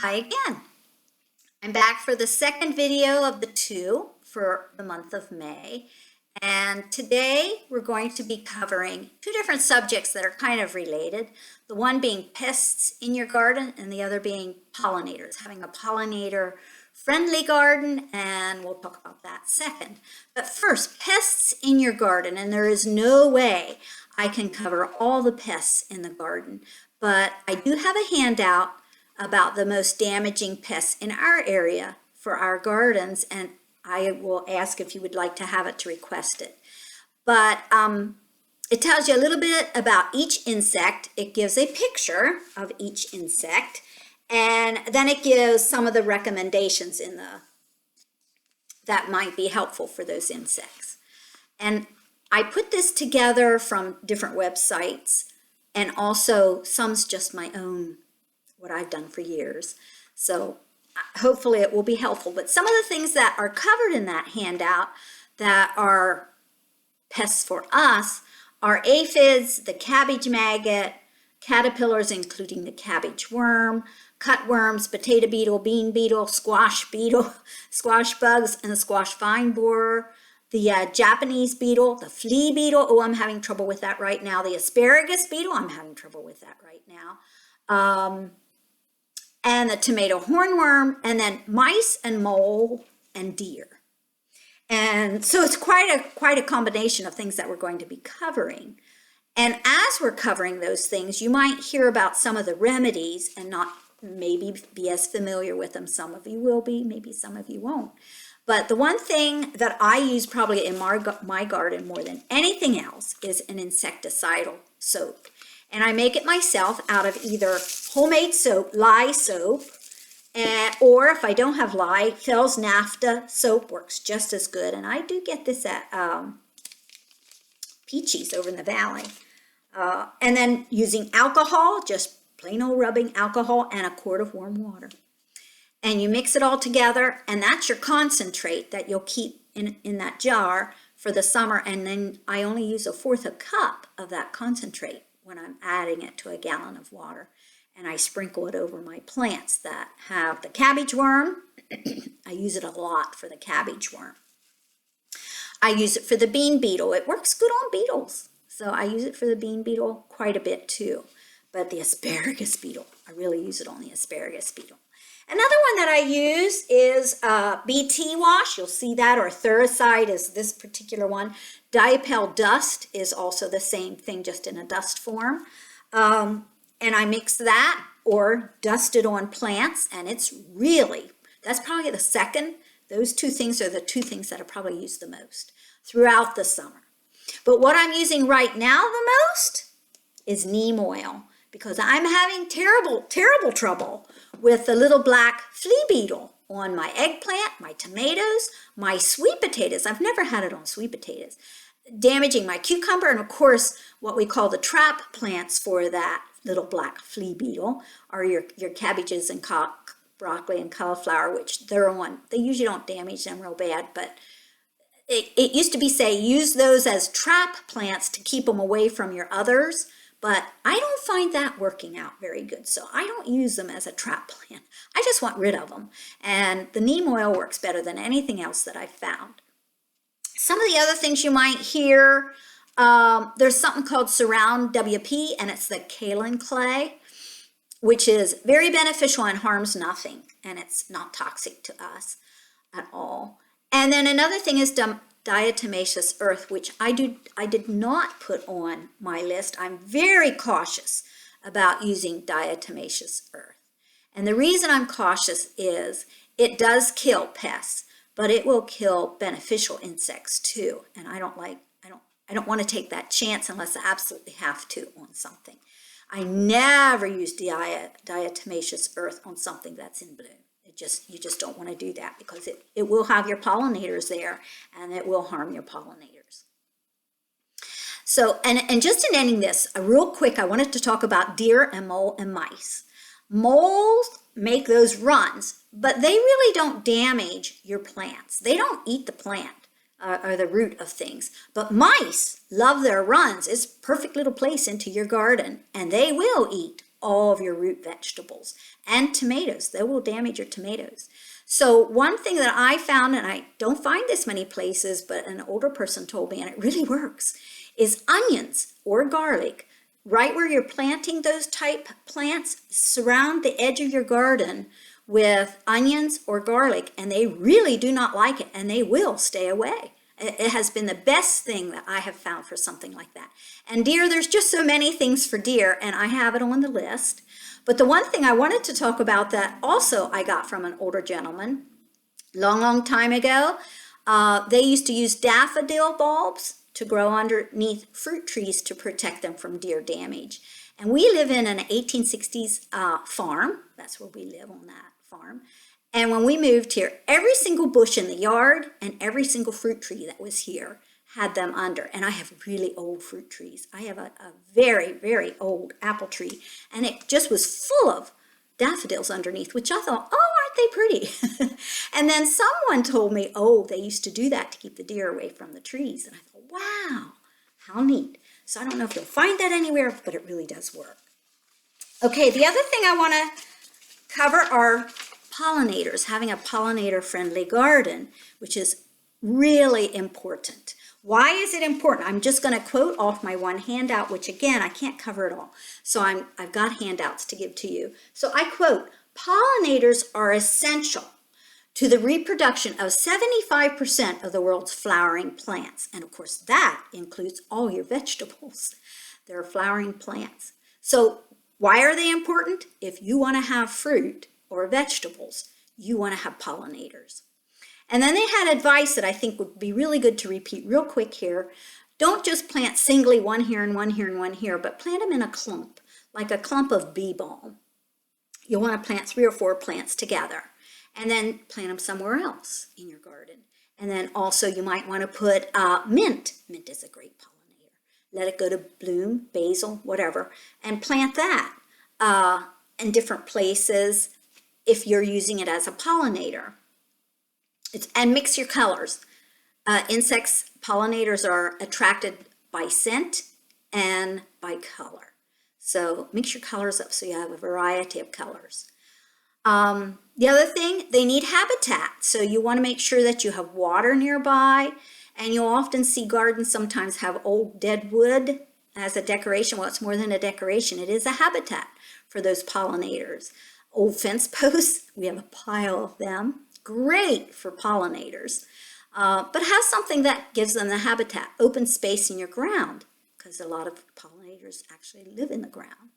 Hi again. I'm back for the second video of the two for the month of May. And today we're going to be covering two different subjects that are kind of related. The one being pests in your garden and the other being pollinators, having a pollinator friendly garden, and we'll talk about that second. But first, pests in your garden, and there is no way I can cover all the pests in the garden, but I do have a handout about the most damaging pests in our area for our gardens, and I will ask if you would like to have it to request it. But it tells you a little bit about each insect. It gives a picture of each insect, and then it gives some of the recommendations that might be helpful for those insects. And I put this together from different websites, and also some's just my own, what I've done for years. So hopefully it will be helpful. But some of the things that are covered in that handout that are pests for us are aphids, the cabbage maggot, caterpillars including the cabbage worm, cutworms, potato beetle, bean beetle, squash bugs, and the squash vine borer, the Japanese beetle, the flea beetle. Oh, I'm having trouble with that right now. The asparagus beetle, I'm having trouble with that right now. And the tomato hornworm, and then mice and mole and deer. And so it's quite a combination of things that we're going to be covering. And as we're covering those things, you might hear about some of the remedies and not maybe be as familiar with them. Some of you will be, maybe some of you won't. But the one thing that I use probably in my garden more than anything else is an insecticidal soap. And I make it myself out of either homemade soap, lye soap, or if I don't have lye, Phil's Naphtha soap works just as good. And I do get this at Peachy's over in the valley. And then using alcohol, just plain old rubbing alcohol and a quart of warm water. And you mix it all together, and that's your concentrate that you'll keep in that jar for the summer. And then I only use 1/4 cup of that concentrate when I'm adding it to a gallon of water. And I sprinkle it over my plants that have the cabbage worm. I use it a lot for the cabbage worm. I use it for the bean beetle. It works good on beetles. So I use it for the bean beetle quite a bit too. But the asparagus beetle, I really use it on the asparagus beetle. Another one that I use is BT wash. You'll see that, or Thuricide is this particular one. Diapel dust is also the same thing, just in a dust form. And I mix that or dust it on plants, and it's really, that's probably the second. Those two things are the two things that I probably use the most throughout the summer. But what I'm using right now the most is neem oil, because I'm having terrible trouble with the little black flea beetle on my eggplant, my tomatoes, my sweet potatoes. I've never had it on sweet potatoes. Damaging my cucumber, and of course, what we call the trap plants for that little black flea beetle are your cabbages and broccoli and cauliflower, which they usually don't damage them real bad, but it used to be say use those as trap plants to keep them away from your others. But I don't find that working out very good, so I don't use them as a trap plant. I just want rid of them. And the neem oil works better than anything else that I've found. Some of the other things you might hear, there's something called Surround WP, and it's the kaolin clay, which is very beneficial and harms nothing, and it's not toxic to us at all. And then another thing is diatomaceous earth, which I did not put on my list. I'm very cautious about using diatomaceous earth. And the reason I'm cautious is it does kill pests, but it will kill beneficial insects too. And I don't want to take that chance unless I absolutely have to on something. I never use diatomaceous earth on something that's in bloom. You just don't want to do that, because it will have your pollinators there, and it will harm your pollinators. So, and just in ending this, real quick, I wanted to talk about deer and mole and mice. Moles make those runs, but they really don't damage your plants. They don't eat the plant or the root of things. But mice love their runs. It's a perfect little place into your garden, and they will eat all of your root vegetables. And tomatoes, they will damage your tomatoes. So one thing that I found, and I don't find this many places, but an older person told me, and it really works, is onions or garlic. Right where you're planting those type plants, surround the edge of your garden with onions or garlic, and they really do not like it, and they will stay away. It has been the best thing that I have found for something like that. And deer, there's just so many things for deer, and I have it on the list. But the one thing I wanted to talk about that also I got from an older gentleman, long time ago, they used to use daffodil bulbs to grow underneath fruit trees to protect them from deer damage. And we live in an 1860s farm. That's where we live, on that farm. And when we moved here, every single bush in the yard and every single fruit tree that was here had them under. And I have really old fruit trees. I have a very, very old apple tree, and it just was full of daffodils underneath, which I thought, oh, aren't they pretty? And then someone told me, oh, they used to do that to keep the deer away from the trees. And I thought, wow, how neat. So I don't know if you'll find that anywhere, but it really does work. Okay, the other thing I want to cover are pollinators, having a pollinator-friendly garden, which is really important. Why is it important? I'm just going to quote off my one handout, which again, I can't cover it all. So I've got handouts to give to you. So I quote, pollinators are essential to the reproduction of 75% of the world's flowering plants. And of course, that includes all your vegetables. They're flowering plants. So why are they important? If you want to have fruit or vegetables, you want to have pollinators. And then they had advice that I think would be really good to repeat real quick here. Don't just plant singly, one here and one here and one here, but plant them in a clump, like a clump of bee balm. You'll want to plant 3 or 4 plants together, and then plant them somewhere else in your garden. And then also you might want to put mint. Mint is a great pollinator. Let it go to bloom, basil, whatever, and plant that in different places if you're using it as a pollinator. And mix your colors. Insects, pollinators are attracted by scent and by color. So mix your colors up so you have a variety of colors. The other thing, they need habitat. So you want to make sure that you have water nearby. And you'll often see gardens sometimes have old dead wood as a decoration. Well, it's more than a decoration. It is a habitat for those pollinators. Old fence posts, we have a pile of them. Great for pollinators, but have something that gives them the habitat, open space in your ground, because a lot of pollinators actually live in the ground.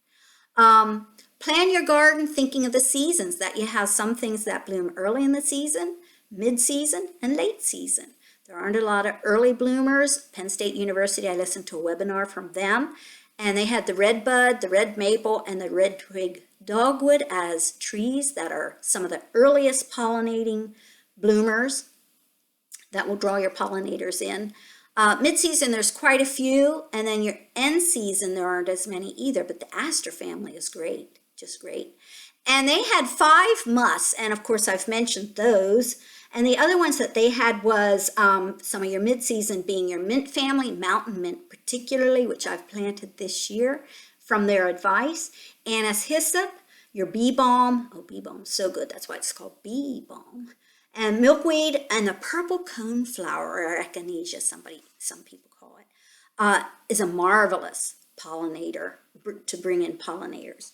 Plan your garden thinking of the seasons, that you have some things that bloom early in the season, mid-season, and late season. There aren't a lot of early bloomers. Penn State University, I listened to a webinar from them, and they had the red bud, the red maple, and the red twig dogwood as trees that are some of the earliest pollinating bloomers that will draw your pollinators in. Mid-season, there's quite a few, and then your end season, there aren't as many either, but the aster family is great, just great. And they had 5 musts, and of course I've mentioned those. And the other ones that they had was some of your mid-season being your mint family, mountain mint particularly, which I've planted this year from their advice. Anise hyssop, your bee balm. Oh, bee balm, so good. That's why it's called bee balm. And milkweed, and the purple coneflower, or echinacea, some people call it, is a marvelous pollinator to bring in pollinators.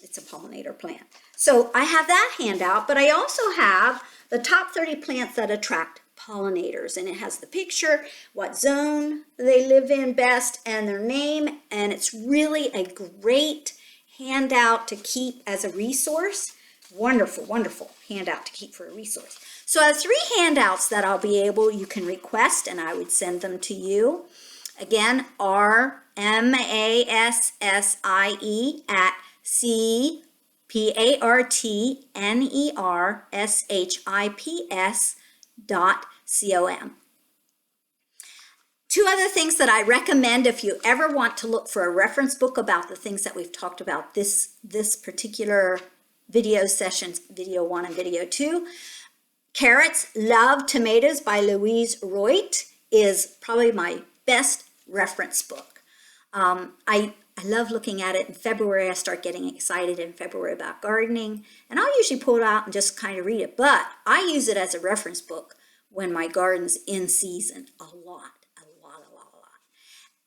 It's a pollinator plant. So I have that handout, but I also have the top 30 plants that attract pollinators, and it has the picture, what zone they live in best, and their name, and it's really a great handout to keep as a resource. Wonderful, wonderful handout to keep for a resource. So I have 3 handouts that you can request, and I would send them to you. Again, rmassartnersips.com. 2 other things that I recommend if you ever want to look for a reference book about the things that we've talked about this particular video sessions, video 1 and video 2. Carrots Love Tomatoes by Louise Roit is probably my best reference book. I I love looking at it in February. I start getting excited in February about gardening, and I'll usually pull it out and just kind of read it. But I use it as a reference book when my garden's in season a lot.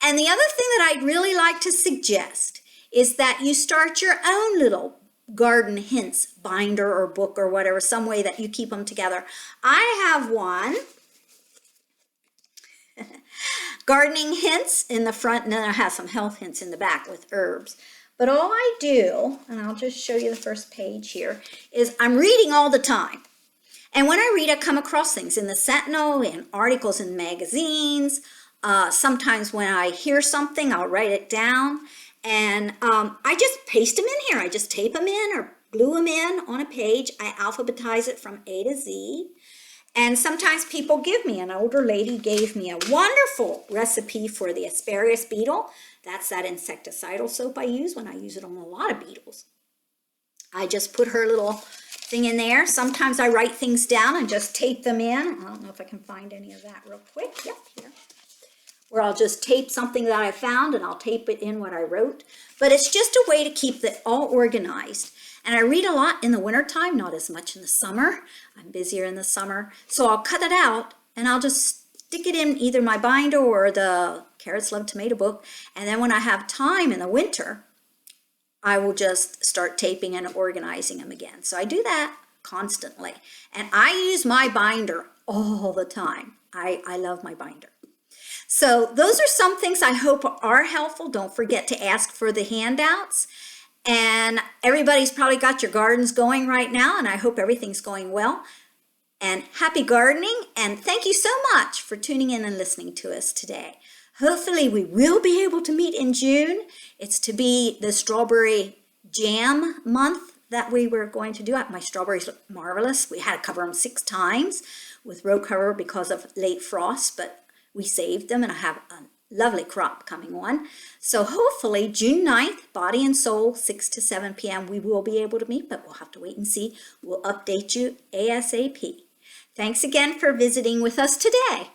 And the other thing that I'd really like to suggest is that you start your own little garden hints binder or book or whatever, some way that you keep them together. I have one, gardening hints in the front, and then I have some health hints in the back with herbs. But all I do, and I'll just show you the first page here, is I'm reading all the time. And when I read, I come across things in the Sentinel, in articles in magazines. Sometimes when I hear something, I'll write it down. And I just paste them in here. I just tape them in or glue them in on a page. I alphabetize it from A to Z. And sometimes people give me, an older lady gave me a wonderful recipe for the asparagus beetle. That's that insecticidal soap I use when I use it on a lot of beetles. I just put her little thing in there. Sometimes I write things down and just tape them in. I don't know if I can find any of that real quick. Yep, here. Where I'll just tape something that I found and I'll tape it in what I wrote. But it's just a way to keep it all organized. And I read a lot in the wintertime, not as much in the summer. I'm busier in the summer. So I'll cut it out and I'll just stick it in either my binder or the Carrots Love Tomato book. And then when I have time in the winter, I will just start taping and organizing them again. So I do that constantly. And I use my binder all the time. I love my binder. So those are some things I hope are helpful. Don't forget to ask for the handouts. And everybody's probably got your gardens going right now, and I hope everything's going well. And happy gardening, and thank you so much for tuning in and listening to us today. Hopefully we will be able to meet in June. It's to be the strawberry jam month that we were going to do. My strawberries look marvelous. We had to cover them 6 times with row cover because of late frost, but we saved them, and I have a lovely crop coming on. So hopefully June 9th, Body and Soul, 6 to 7 p.m., we will be able to meet, but we'll have to wait and see. We'll update you ASAP. Thanks again for visiting with us today.